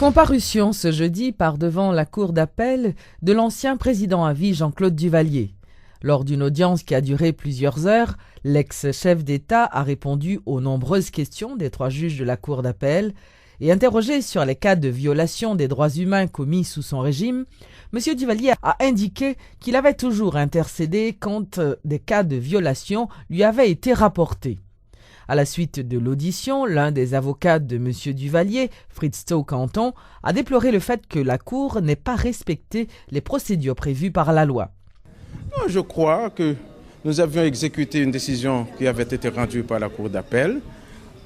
Comparution ce jeudi par devant la cour d'appel de l'ancien président à vie Jean-Claude Duvalier. Lors d'une audience qui a duré plusieurs heures, l'ex-chef d'État a répondu aux nombreuses questions des 3 juges de la cour d'appel et interrogé sur les cas de violation des droits humains commis sous son régime, M. Duvalier a indiqué qu'il avait toujours intercédé quand des cas de violation lui avaient été rapportés. À la suite de l'audition, l'un des avocats de M. Duvalier, Fritz Tau-Canton, a déploré le fait que la Cour n'ait pas respecté les procédures prévues par la loi. Non, je crois que nous avions exécuté une décision qui avait été rendue par la Cour d'appel,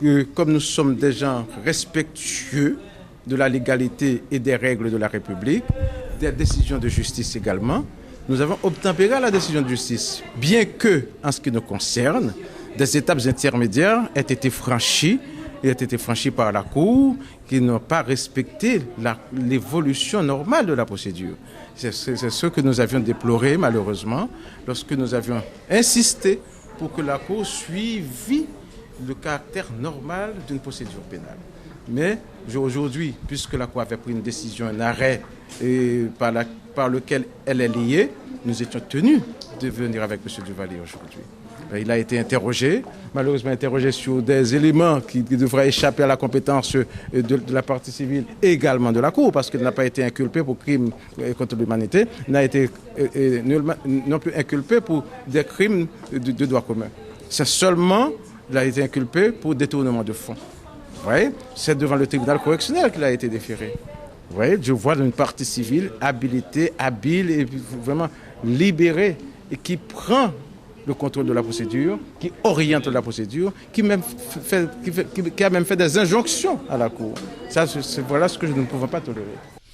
que comme nous sommes des gens respectueux de la légalité et des règles de la République, des décisions de justice également, nous avons obtempéré à la décision de justice, bien que, en ce qui nous concerne, des étapes intermédiaires aient été franchies par la Cour qui n'ont pas respecté l'évolution normale de la procédure. C'est ce que nous avions déploré malheureusement lorsque nous avions insisté pour que la Cour suivît le caractère normal d'une procédure pénale. Mais aujourd'hui, puisque la Cour avait pris une décision, un arrêt par lequel elle est liée, nous étions tenus de venir avec M. Duvalier aujourd'hui. Il a été interrogé, malheureusement interrogé sur des éléments qui devraient échapper à la compétence de la partie civile et également de la Cour, parce qu'il n'a pas été inculpé pour crimes contre l'humanité, n'a été non plus inculpé pour des crimes de droit commun. C'est seulement, il a été inculpé pour détournement de fonds. C'est devant le tribunal correctionnel qu'il a été déféré. Je vois une partie civile habilitée, habile et vraiment libérée et qui prend le contrôle de la procédure, qui oriente la procédure, qui a même fait des injonctions à la Cour. Voilà ce que nous ne pouvons pas tolérer.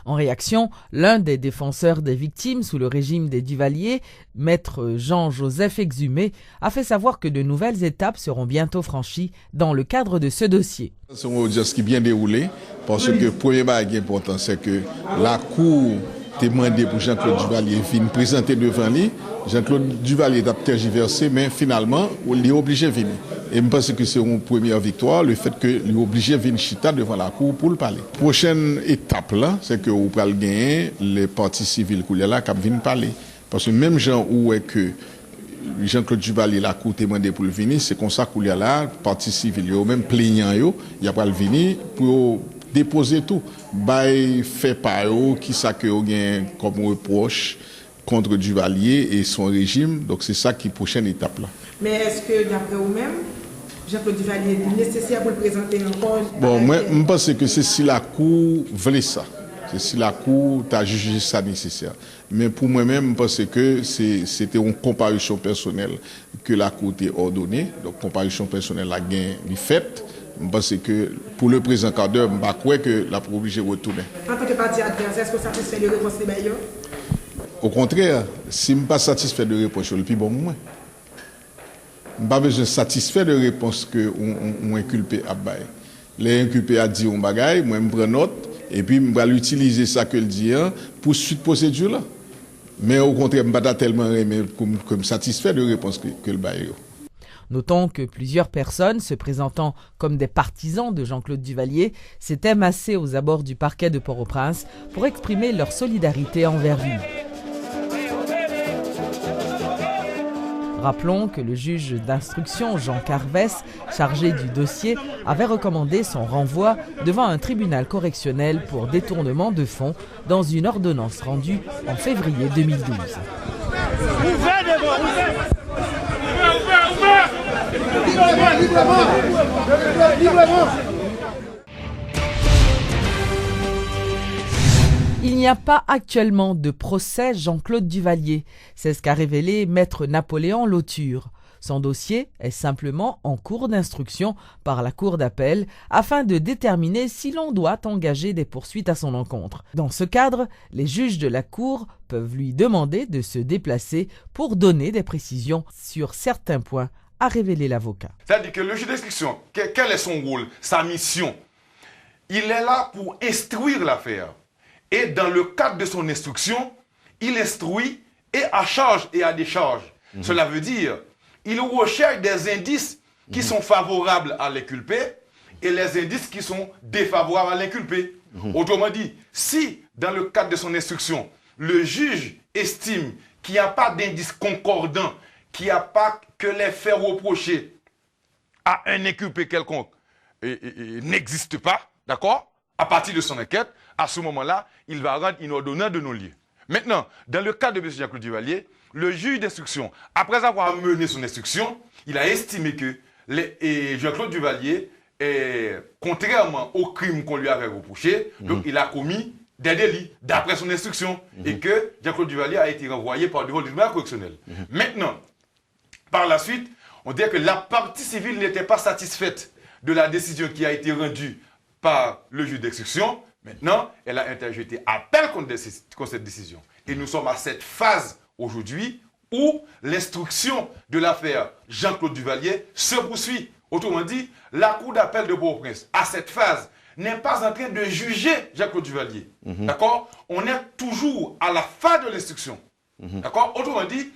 En réaction, l'un des défenseurs des victimes sous le régime des Duvalier, maître Jean-Joseph Exhumé, a fait savoir que de nouvelles étapes seront bientôt franchies dans le cadre de ce dossier. C'est une audience qui est bien déroulée, parce que le premier bagage important, c'est que la Cour a demandé pour Jean-Claude Duvalier de présenter devant lui. Jean-Claude Duvalier a tergiversé, mais finalement, il est obligé de venir. Et je pense que c'est une première victoire, le fait qu'il est obligé de venir chita devant la Cour pour le parler. Prochaine étape, là, c'est que vous allez gagner les parties civiles qui viennent parler. Parce que même gens où est que Jean-Claude Duvalier, la Cour demandé pour le venir, c'est comme ça qu'il y a là, parties civiles, même plaignant, il y a pas le venir pour déposer tout. Fait par eux, qui ça que vous gagne comme reproche contre Duvalier et son régime. Donc c'est ça qui est la prochaine étape là. Mais est-ce que d'après vous-même, Jean-Claude Duvalier est nécessaire pour le présenter encore? Bon, moi je pense que c'est si la Cour voulait ça. C'est si la Cour a jugé ça nécessaire. Mais pour moi-même, je pense que c'était une comparution personnelle que la Cour a ordonnée. Donc comparution personnelle a gagné faite. Je pense que pour le présent cadre, je ne crois que la Cour obligée de retourner. En tant que parti adverse, est-ce que vous êtes satisfait de la réponse des bailleurs? Au contraire, si je ne suis pas satisfait de la réponse, le plus bon moment. Je n'ai pas besoin de satisfait de la réponse que on inculpé à bail. Les inculpés a dit un bagage, moi je prends note et puis je vais utiliser ça que le dit pour suite procédure là. Mais au contraire, je ne suis pas tellement comme satisfait de la réponse que le bail. Notons que plusieurs personnes se présentant comme des partisans de Jean-Claude Duvalier s'étaient massées aux abords du parquet de Port-au-Prince pour exprimer leur solidarité envers lui. Rappelons que le juge d'instruction Jean Carvès, chargé du dossier, avait recommandé son renvoi devant un tribunal correctionnel pour détournement de fonds dans une ordonnance rendue en février 2012. Il n'y a pas actuellement de procès Jean-Claude Duvalier. C'est ce qu'a révélé maître Napoléon Lauture. Son dossier est simplement en cours d'instruction par la Cour d'appel afin de déterminer si l'on doit engager des poursuites à son encontre. Dans ce cadre, les juges de la Cour peuvent lui demander de se déplacer pour donner des précisions sur certains points, a révélé l'avocat. C'est-à-dire que le juge d'instruction, quel est son rôle, sa mission? Il est là pour instruire l'affaire. Et dans le cadre de son instruction, il instruit et à charge et à décharge. Cela veut dire, il recherche des indices qui sont favorables à l'inculpé et les indices qui sont défavorables à l'inculpé. Autrement dit, si dans le cadre de son instruction, le juge estime qu'il n'y a pas d'indice concordant, qu'il n'y a pas que les faits reprochés à un inculpé quelconque n'existe pas, d'accord? À partir de son enquête, à ce moment-là, il va rendre une ordonnance de non-lieu. Maintenant, dans le cas de M. Jean-Claude Duvalier, le juge d'instruction, après avoir mené son instruction, il a estimé que Jean-Claude Duvalier, contrairement au crime qu'on lui avait reproché, donc il a commis des délits d'après son instruction et que Jean-Claude Duvalier a été renvoyé par devant le tribunal correctionnel. Maintenant, par la suite, on dit que la partie civile n'était pas satisfaite de la décision qui a été rendue par le juge d'instruction. Maintenant, elle a interjeté appel contre cette décision. Et nous sommes à cette phase aujourd'hui où l'instruction de l'affaire Jean-Claude Duvalier se poursuit. Autrement dit, la Cour d'appel de Port-au-Prince, à cette phase, n'est pas en train de juger Jean-Claude Duvalier. D'accord? On est toujours à la fin de l'instruction. D'accord? Autrement dit,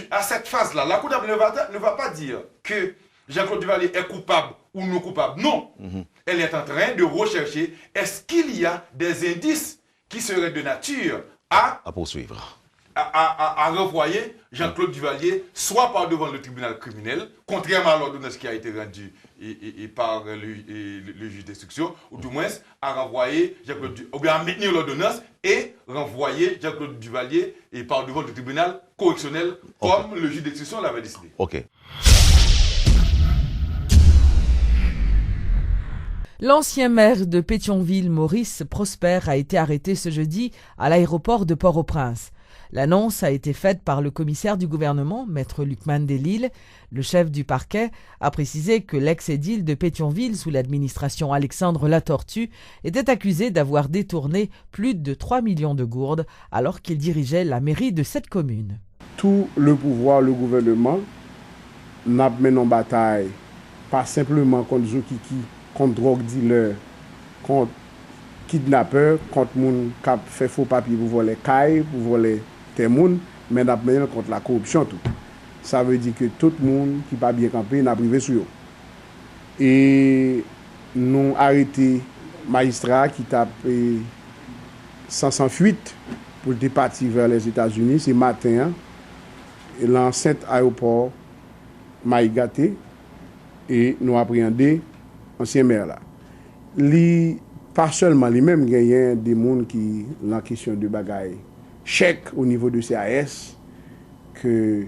à cette phase-là, la Cour d'appel ne va pas dire que Jean-Claude Duvalier est coupable ou non coupable. Non. Elle est en train de rechercher est-ce qu'il y a des indices qui seraient de nature à poursuivre, à renvoyer Jean-Claude Duvalier soit par devant le tribunal criminel, contrairement à l'ordonnance qui a été rendue par le juge d'instruction, ou du moins à renvoyer ou bien à maintenir l'ordonnance et renvoyer Jean-Claude Duvalier par devant le tribunal correctionnel comme le juge d'instruction l'avait décidé. Ok. L'ancien maire de Pétionville, Maurice Prosper, a été arrêté ce jeudi à l'aéroport de Port-au-Prince. L'annonce a été faite par le commissaire du gouvernement, maître Luc Mandelil. Le chef du parquet a précisé que l'ex-édile de Pétionville, sous l'administration Alexandre Latortue, était accusé d'avoir détourné plus de 3 millions de gourdes alors qu'il dirigeait la mairie de cette commune. Tout le pouvoir, le gouvernement, n'a mené en bataille, pas simplement contre Zokiki, contre drogue dealer, contre kidnappeur, contre moun qui fait faux papier pour voler caille, pour voler des moun, mais n'a mené contre la corruption tout. Ça veut dire que tout le monde qui pas bien campé n'a privé sur eux. Et nous arrêté magistrat qui tape sans fuite pour partir vers les États-Unis ce matin et l'enceinte aéroport Maïgaté et nous appréhender ancien maire là. Pas seulement les mêmes gagnants des gens qui la question de bagaille chèque au niveau de CAS que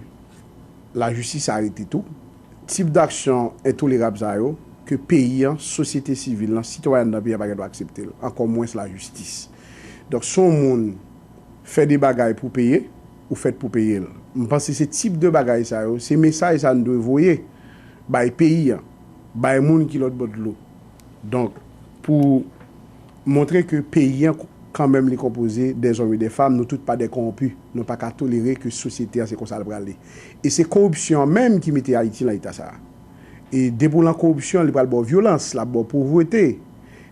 la justice a arrêté tout type d'action intolérable que pays, société civile, citoyen dans pays pas doit accepter encore moins la justice. Donc son monde fait des bagailles pour payer ou fait pour payer. Je pense que ce type de bagaille ça ces messages ça nous doit voyer by pays by monde qui l'autre bord de l'eau. Donc pour montrer que pays quand même les composés des hommes et des femmes, nous toutes pas des corrompus, nous pas qu'à tolérer que société c'est comme ça le aller. Et c'est corruption même qui mettait Haïti dans l'état ça. Et depuis la corruption, il y a la violence, la pauvreté,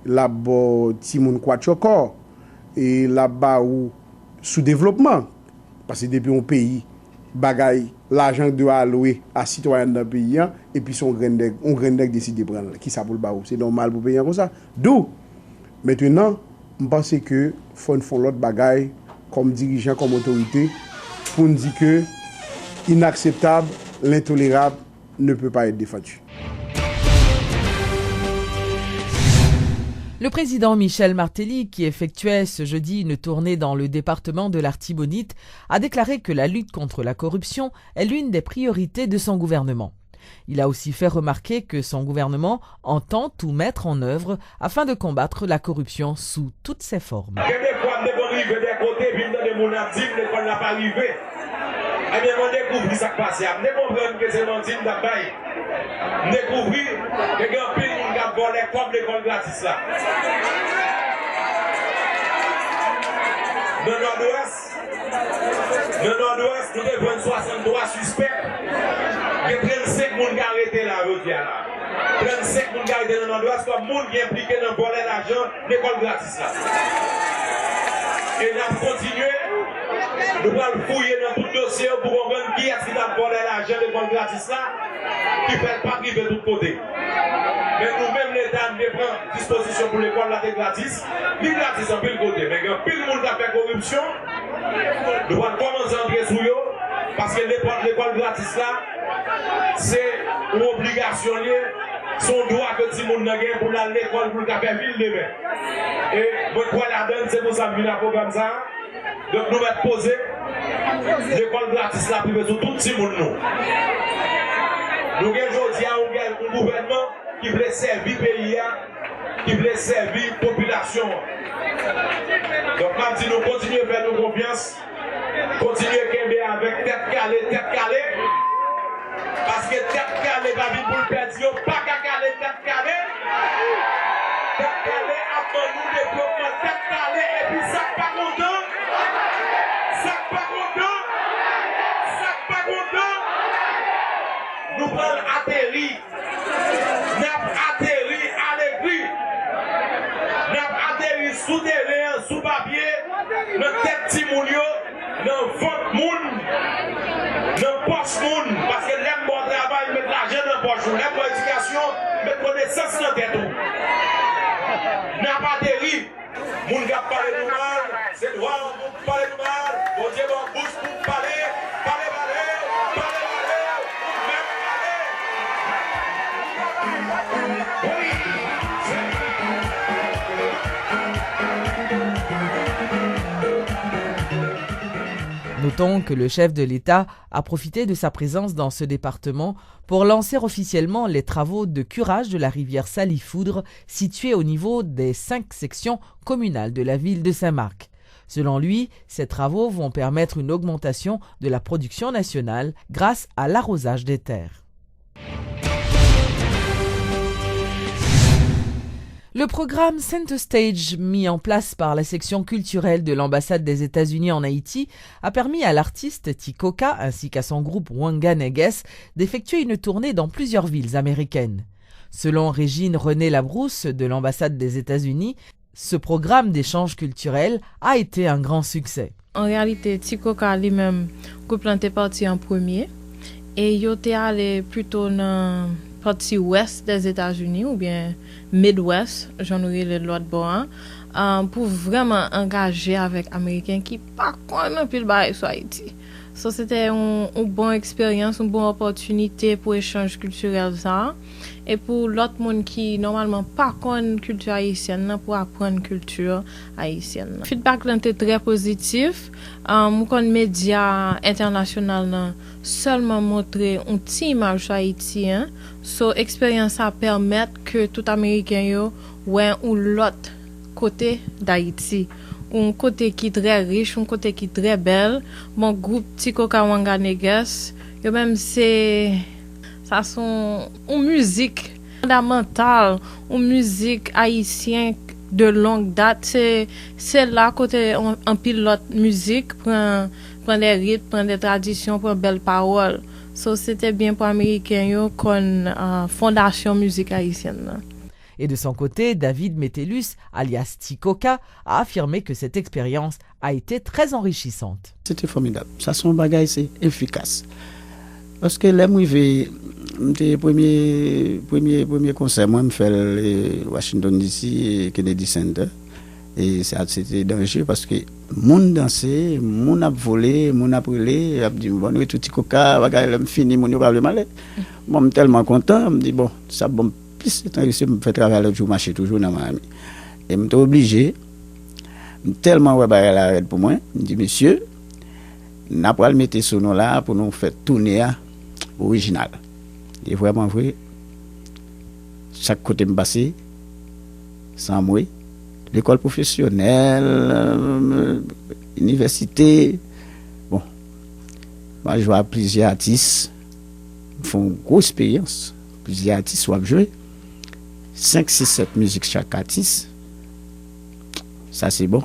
la timoun kwatchoko et la ou sous-développement. Parce que depuis un pays, bagay l'argent doit allouer à citoyen d'un pays et puis son grain décide de prendre qui ça pour le baou. C'est normal pour payer comme ça. D'où maintenant, je pense que faut faire l'autre bagaille comme dirigeant, comme autorité pour nous dire que inacceptable, l'intolérable ne peut pas être défendu. Le président Michel Martelly, qui effectuait ce jeudi une tournée dans le département de l'Artibonite, a déclaré que la lutte contre la corruption est l'une des priorités de son gouvernement. Il a aussi fait remarquer que son gouvernement entend tout mettre en œuvre afin de combattre la corruption sous toutes ses formes. Découvrir que il y a un pays qui a volé comme l'école gratis là. Dans le nord-ouest, nous avons 63 suspects. Il y a 35 personnes qui ont arrêté là. 35 personnes qui ont arrêté dans le nord-ouest comme monde qui est impliqué dans le volet d'argent de l'école gratis là. Et nous avons continué. Nous allons fouiller dans tout dossier pour comprendre qui est-ce qui a volé l'argent de l'école gratis là. Qui ne fait pas priver de tout côté. Mais nous-mêmes, l'État, nous prenons disposition pour l'école, là, c'est gratis. Ni gratis en pile côté. Mais quand pile le monde a fait corruption, nous allons commencer à entrer sous eux. Parce que l'école gratis là, c'est une obligation liée. Son droit que tout le monde a pour aller à l'école pour le faire ville demain. Et votre quoi la donne, c'est pour ça que nous avons un programme ça. Donc nous allons poser l'école gratis là privée sur tout le monde. Nous avons aujourd'hui un gouvernement qui veut servir le pays, qui veut servir la population. Donc nous disons nous continuons à faire nos confiance, continuons à avec tête calée. Parce que tête calée va vivre pour le perdre, pas qu'à caler tête calée. Tête calée avant nous développement, tête calée et puis ça pas content. Ça pas content. Ça pas content. Nous prenons atterri. Nous atterri à l'écrit. Nous atterri sous terrain, sous papier, dans tête timounio, dans votre monde. Dans poche moun, parce que l'aime bon travail, mettre l'argent dans poche moun, l'aime bon éducation, mettre connaissance dans tête ou. N'a pas atterri. Moun qui parle de mal, c'est droit pour parler de mal, bon Dieu bon bouche pour parler, même parler. Notons que le chef de l'État a profité de sa présence dans ce département pour lancer officiellement les travaux de curage de la rivière Salifoudre située au niveau des 5 sections communales de la ville de Saint-Marc. Selon lui, ces travaux vont permettre une augmentation de la production nationale grâce à l'arrosage des terres. Le programme Center Stage, mis en place par la section culturelle de l'ambassade des États-Unis en Haïti, a permis à l'artiste Tikoka ainsi qu'à son groupe Wanga Neges d'effectuer une tournée dans plusieurs villes américaines. Selon Régine René Labrousse de l'ambassade des États-Unis, ce programme d'échange culturel a été un grand succès. En réalité, Tikoka lui-même, groupe était parti en premier et il était allé plutôt dans partie ouest des États-Unis ou bien Midwest, j'en aurais l'autre bord, pour vraiment engager avec Américains qui pas connaissent plus le bail sur Haïti. So, c'était une bonne expérience, une bonne opportunité pour échange culturel ça et pour l'autre monde qui normalement pas connaît culture haïtienne pour apprendre culture haïtienne. Le feedback était très positif. Mon média international seulement montrer une petite image haïtienne. So expérience à permettre que tout américain yo ouais ou l'autre côté d'Haïti. Un côté qui est très riche, un côté qui est très belle. Mon groupe Tikoka Wanga Neges, yo même c'est ça sont une musique fondamentale, une musique haïtienne de longue date. C'est là côté un pilote musique prend des rythmes, prend des traditions, prend belles paroles. So c'était bien pour américains yo comme fondation musique haïtienne. Et de son côté, David Metellus, alias Tikoka, a affirmé que cette expérience a été très enrichissante. C'était formidable. Ça, son bagage, c'est efficace. Parce que là, moi, le premier concert, moi, je fais Washington DC et Kennedy Center. Et c'était dangereux parce que moun dansait, moun a volé, moun a brûlé, a dit bon, tout Tikoka, bagage, fini, moun pas le mal. Moi, je suis tellement content, je me dis bon, ça bon. Je fais travailler l'autre jour, marcher toujours dans Miami. Et je suis obligé, tellement ouais, la arrête pour moi, je dis monsieur, nous allons mettre ce nom là pour nous faire tourner original. Et vraiment vrai, chaque côté me passé, sans moi, l'école professionnelle, université, bon, moi je vois plusieurs artistes, ils font une grosse expérience, plusieurs artistes sont jouer. 5, 6, 7 musiques chaque artiste, ça c'est bon.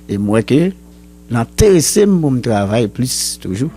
Et moi que l'intéressé mon travail plus toujours.